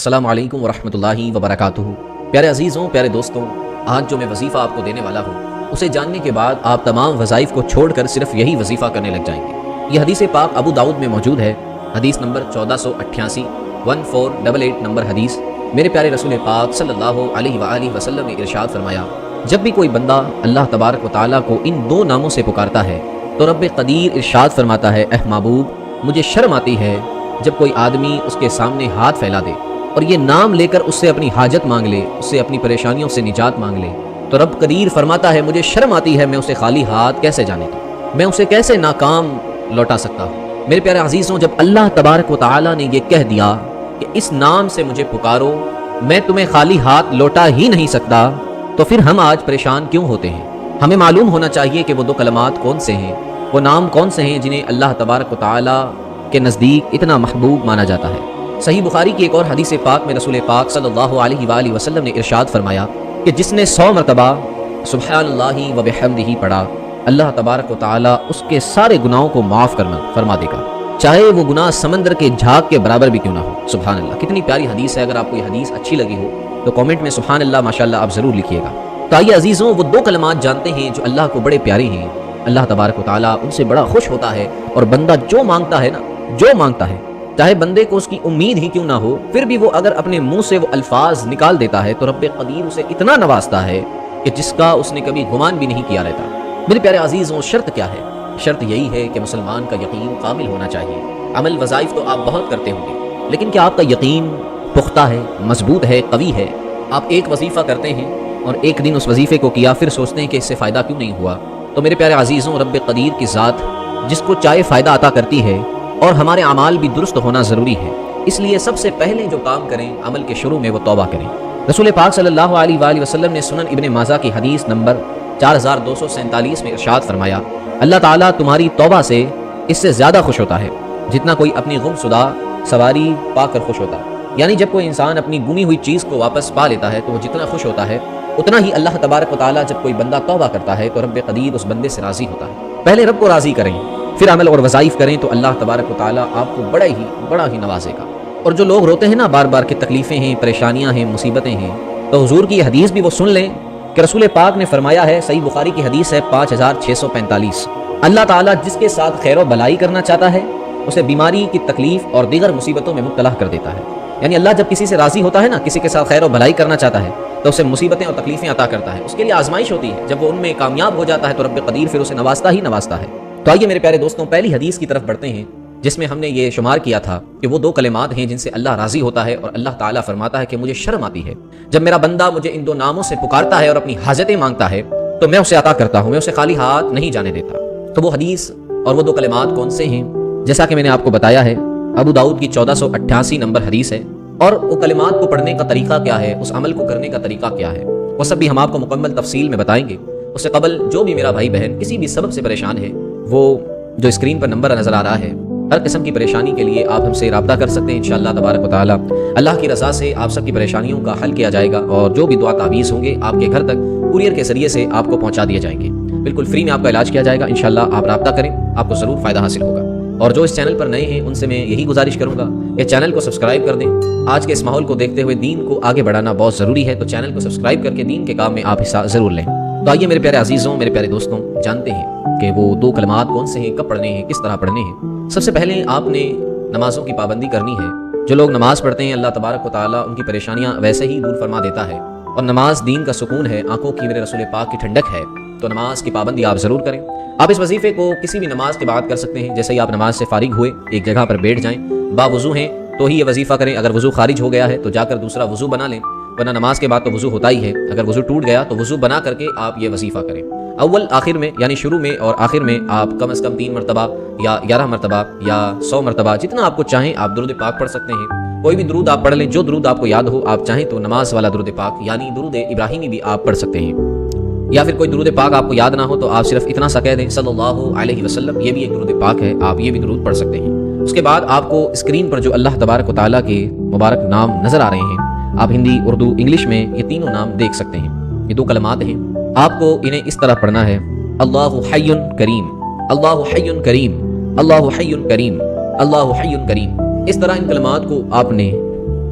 السلام علیکم ورحمۃ اللہ وبرکاتہ۔ پیارے عزیزوں، پیارے دوستوں، آج جو میں وظیفہ آپ کو دینے والا ہوں اسے جاننے کے بعد آپ تمام وظائف کو چھوڑ کر صرف یہی وظیفہ کرنے لگ جائیں گے۔ یہ حدیث پاک ابو داؤد میں موجود ہے، حدیث نمبر 1488، 1488 نمبر حدیث۔ میرے پیارے رسول پاک صلی اللہ علیہ وآلہ وسلم نے ارشاد فرمایا، جب بھی کوئی بندہ اللہ تبارک و تعالیٰ کو ان دو ناموں سے پکارتا ہے تو رب قدیر ارشاد فرماتا ہے، اے محبوب مجھے شرم آتی ہے جب کوئی آدمی اس کے سامنے ہاتھ پھیلا دے اور یہ نام لے کر اس سے اپنی حاجت مانگ لے، اس سے اپنی پریشانیوں سے نجات مانگ لے، تو رب قدیر فرماتا ہے مجھے شرم آتی ہے میں اسے خالی ہاتھ کیسے جانے دوں، میں اسے کیسے ناکام لوٹا سکتا ہوں۔ میرے پیارے عزیزوں، جب اللہ تبارک و تعالیٰ نے یہ کہہ دیا کہ اس نام سے مجھے پکارو، میں تمہیں خالی ہاتھ لوٹا ہی نہیں سکتا، تو پھر ہم آج پریشان کیوں ہوتے ہیں؟ ہمیں معلوم ہونا چاہیے کہ وہ دو کلمات کون سے ہیں، وہ نام کون سے ہیں جنہیں اللہ تبارک و تعالیٰ کے نزدیک اتنا محبوب مانا جاتا ہے۔ صحیح بخاری کی ایک اور حدیث پاک میں رسول پاک صلی اللہ علیہ وآلہ وسلم نے ارشاد فرمایا کہ جس نے 100 مرتبہ سبحان اللہ و بحمدہ پڑھا، اللہ تبارک و تعالیٰ اس کے سارے گناہوں کو معاف فرما دے گا، چاہے وہ گناہ سمندر کے جھاگ کے برابر بھی کیوں نہ ہو۔ سبحان اللہ، کتنی پیاری حدیث ہے۔ اگر آپ کو یہ حدیث اچھی لگی ہو تو کامنٹ میں سبحان اللہ ماشاءاللہ آپ ضرور لکھیے گا۔ تو آئیے عزیزوں، وہ دو کلمات جانتے ہیں جو اللہ کو بڑے پیارے ہیں، اللہ تبارک و تعالیٰ ان سے بڑا خوش ہوتا ہے، اور بندہ جو مانگتا ہے چاہے بندے کو اس کی امید ہی کیوں نہ ہو، پھر بھی وہ اگر اپنے منہ سے وہ الفاظ نکال دیتا ہے تو رب قدیر اسے اتنا نوازتا ہے کہ جس کا اس نے کبھی گمان بھی نہیں کیا رہتا۔ میرے پیارے عزیزوں، شرط کیا ہے؟ شرط یہی ہے کہ مسلمان کا یقین کامل ہونا چاہیے۔ عمل وظائف تو آپ بہت کرتے ہوں گے، لیکن کیا آپ کا یقین پختہ ہے، مضبوط ہے، قوی ہے؟ آپ ایک وظیفہ کرتے ہیں اور ایک دن اس وظیفے کو کیا، پھر سوچتے ہیں کہ اس سے فائدہ کیوں نہیں ہوا۔ تو میرے پیارے عزیزوں، رب قدیر کی ذات جس کو چاہے فائدہ عطا کرتی ہے، اور ہمارے اعمال بھی درست ہونا ضروری ہے، اس لیے سب سے پہلے جو کام کریں عمل کے شروع میں وہ توبہ کریں۔ رسول پاک صلی اللہ علیہ وآلہ وسلم نے سنن ابن ماجہ کی حدیث نمبر 4247 میں ارشاد فرمایا، اللہ تعالیٰ تمہاری توبہ سے اس سے زیادہ خوش ہوتا ہے جتنا کوئی اپنی گم شدہ سواری پا کر خوش ہوتا ہے۔ یعنی جب کوئی انسان اپنی گمی ہوئی چیز کو واپس پا لیتا ہے تو وہ جتنا خوش ہوتا ہے، اتنا ہی اللہ تبارک و تعالیٰ جب کوئی بندہ توبہ کرتا ہے تو رب قدیر اس بندے سے راضی ہوتا ہے۔ پہلے رب کو راضی کریں، پھر عمل اور وظائف کریں تو اللہ تبارک و تعالیٰ آپ کو بڑا ہی نوازے گا۔ اور جو لوگ روتے ہیں نا بار بار کہ تکلیفیں ہیں، پریشانیاں ہیں، مصیبتیں ہیں، تو حضور کی یہ حدیث بھی وہ سن لیں کہ رسول پاک نے فرمایا ہے، صحیح بخاری کی حدیث ہے 5645، اللہ تعالیٰ جس کے ساتھ خیر و بھلائی کرنا چاہتا ہے اسے بیماری کی تکلیف اور دیگر مصیبتوں میں مبتلا کر دیتا ہے۔ یعنی اللہ جب کسی سے راضی ہوتا ہے نا، کسی کے ساتھ خیر و بھلائی کرنا چاہتا ہے تو اسے مصیبتیں اور تکلیفیں عطا کرتا ہے، اس کے لیے آزمائش ہوتی ہے۔ جب وہ ان میں کامیاب ہو جاتا ہے تو رب قدیر پھر اسے نوازتا ہے۔ تو آئیے میرے پیارے دوستوں، پہلی حدیث کی طرف بڑھتے ہیں جس میں ہم نے یہ شمار کیا تھا کہ وہ دو کلمات ہیں جن سے اللہ راضی ہوتا ہے، اور اللہ تعالیٰ فرماتا ہے کہ مجھے شرم آتی ہے جب میرا بندہ مجھے ان دو ناموں سے پکارتا ہے اور اپنی حاجتیں مانگتا ہے تو میں اسے عطا کرتا ہوں، میں اسے خالی ہاتھ نہیں جانے دیتا۔ تو وہ حدیث اور وہ دو کلمات کون سے ہیں؟ جیسا کہ میں نے آپ کو بتایا ہے، ابو داؤد کی 1488 نمبر حدیث ہے، اور وہ کلمات کو پڑھنے کا طریقہ کیا ہے، اس عمل کو کرنے کا طریقہ کیا ہے، وہ سب بھی ہم آپ کو مکمل تفصیل میں بتائیں گے۔ اس سے قبل جو بھی میرا بھائی بہن کسی بھی سبب سے پریشان ہے، وہ جو اسکرین پر نمبر نظر آ رہا ہے، ہر قسم کی پریشانی کے لیے آپ ہم سے رابطہ کر سکتے ہیں۔ انشاءاللہ تبارک و تعالیٰ اللہ کی رضا سے آپ سب کی پریشانیوں کا حل کیا جائے گا، اور جو بھی دعا تعویذ ہوں گے آپ کے گھر تک کوریئر کے ذریعے سے آپ کو پہنچا دیے جائیں گے، بالکل فری میں آپ کا علاج کیا جائے گا۔ انشاءاللہ آپ رابطہ کریں، آپ کو ضرور فائدہ حاصل ہوگا۔ اور جو اس چینل پر نئے ہیں ان سے میں یہی گزارش کروں گا کہ چینل کو سبسکرائب کر دیں۔ آج کے اس ماحول کو دیکھتے ہوئے دین کو آگے بڑھانا بہت ضروری ہے، تو چینل کو سبسکرائب کر کے دین کے کام میں آپ حصہ ضرور لیں۔ تو آئیے میرے پیارے عزیزوں، میرے پیارے دوستوں، جانتے ہیں کہ وہ دو کلمات کون سے ہیں، کب پڑھنے ہیں، کس طرح پڑھنے ہیں۔ سب سے پہلے آپ نے نمازوں کی پابندی کرنی ہے۔ جو لوگ نماز پڑھتے ہیں اللہ تبارک و تعالیٰ ان کی پریشانیاں ویسے ہی دور فرما دیتا ہے، اور نماز دین کا سکون ہے، آنکھوں کی میرے رسول پاک کی ٹھنڈک ہے، تو نماز کی پابندی آپ ضرور کریں۔ آپ اس وظیفے کو کسی بھی نماز کے بعد کر سکتے ہیں، جیسے ہی آپ نماز سے فارغ ہوئے ایک جگہ پر بیٹھ جائیں، باوضو ہیں تو ہی یہ وظیفہ کریں، اگر وضو خارج ہو گیا ہے تو جا کر دوسرا وضو بنا لیں، ورنہ نماز کے بعد تو وضو ہوتا ہی ہے، اگر وضو ٹوٹ گیا تو وضو بنا کر کے آپ یہ وظیفہ کریں۔ اول آخر میں یعنی شروع میں اور آخر میں آپ کم از کم 3 مرتبہ یا 11 مرتبہ یا 100 مرتبہ جتنا آپ کو چاہیں آپ درود پاک پڑھ سکتے ہیں۔ کوئی بھی درود آپ پڑھ لیں، جو درود آپ کو یاد ہو، آپ چاہیں تو نماز والا درود پاک یعنی درود ابراہیمی بھی آپ پڑھ سکتے ہیں، یا پھر کوئی درود پاک آپ کو یاد نہ ہو تو آپ صرف اتنا سا کہہ دیں صلی اللہ علیہ وسلم، یہ بھی ایک درود پاک ہے، آپ یہ بھی درود پڑھ سکتے ہیں۔ اس کے بعد آپ کو اسکرین پر جو اللہ تبارک و تعالیٰ کے مبارک نام نظر آ رہے ہیں، آپ ہندی، اردو، انگلش میں یہ تینوں نام دیکھ سکتے ہیں۔ یہ دو کلمات ہیں، آپ کو انہیں اس طرح پڑھنا ہے، اللہ حی کریم، اللہ حی کریم، اللہ حی کریم، اللہ حی کریم۔ اس طرح ان کلمات کو آپ نے